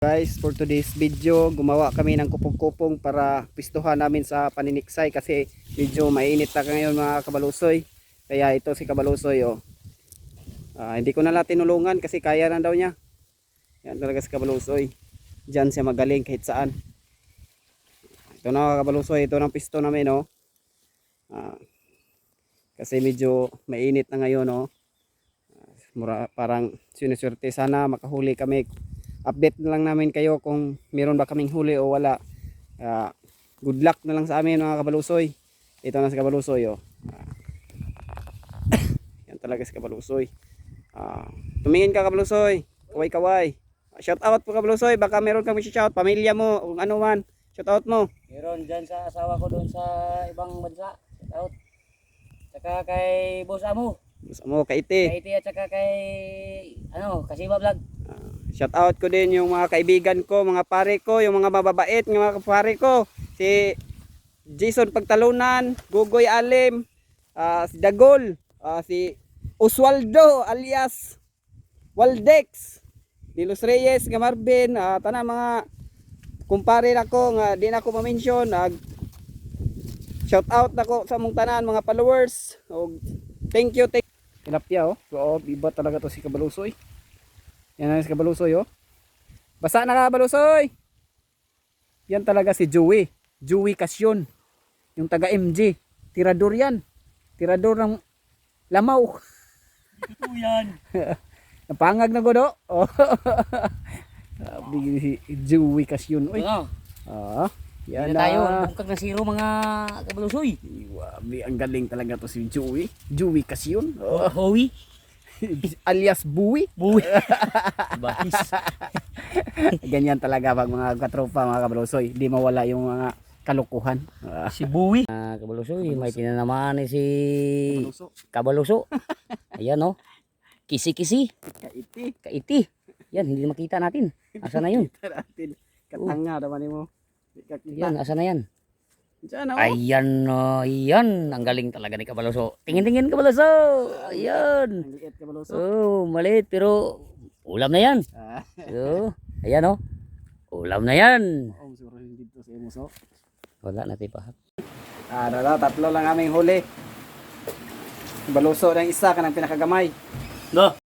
Guys, for today's video, gumawa kami ng kupong-kupong para pistuhan namin sa paniniksay kasi medyo mainit na ngayon mga kabalusoy. Kaya ito si kabalusoy oh. Hindi ko na lang tinulungan kasi kaya na daw niya. Yan talaga si kabalusoy. Diyan siya magaling kahit saan. Ito na kabalusoy, ito ng pisto namin oh. Kasi medyo mainit na ngayon oh. Parang sinusurte, sana makahuli kami. Update na lang namin kayo kung meron ba kaming huli o wala. Good luck na lang sa amin mga kabalusoy. Ito na si kabalusoy oh. Yan talaga si kabalusoy. Tumingin ka kabalusoy. Kaway kaway. Shout out po kabalusoy. Baka meron kami shout out. Pamilya mo o ano man. Shout out mo. Meron dyan sa asawa ko doon sa ibang bansa. Shout out. Tsaka kay Boss Amo. Gusto mo kaiti. Kay Iti at tsaka kay Kasiba Vlog. Shout out ko din yung mga kaibigan ko, mga pare ko, yung mga mababait ng mga pare ko. Si Jason Pagtalunan, Gugoy Alim, si Dagol, si Oswaldo alias Waldex, Dilos Reyes, Gamarvin, tanan mga kumpare nako nga di na ako ma-mention. Shout out nako sa mong tanan mga followers. Thank you. Tilapia oh. So, iba talaga to si kabalusoy. Yan na si kabalusoy oh. Basa na kabalusoy. Yan talaga si Joey. Joey Casyon. Yung taga MJ. Tirador yan. Tirador ng lamaw. Ito yan. Napangag na godo. Oh. Joey Casyon. Uy. Yan na. Tayo. Bukag na zero mga kabalusoy. Wabi, ang galing talaga to si Joey. Joey Casyon. Oh. Howie. Alias Buwi. Buwi. Bahis. Ganyan talaga pag mga katropa mga kabalusoy. Di mawala yung mga kalukuhan. Si Buwi. Kabalusoy, may tinanamaan si Kabaluso. Ayan oh. Kisi-kisi. Kaiti. Kaiti. Yan, hindi makita natin. Asa na yun? Katanga naman mo. Yan, asa na yan? Diyan, oh. Ayan, ayan. Ang galing talaga ni Kabaluso. Tingin-tingin Kabaluso. Ayan. Maliit kabaluso. Oh, maliit pero ulam na yan. So, ayan oh. Ulam na yan. Siguro hindi to sa imuso. Wala natin pa. Tatlo lang aming huli. Baluso ng isa kanang pinakagamay. No.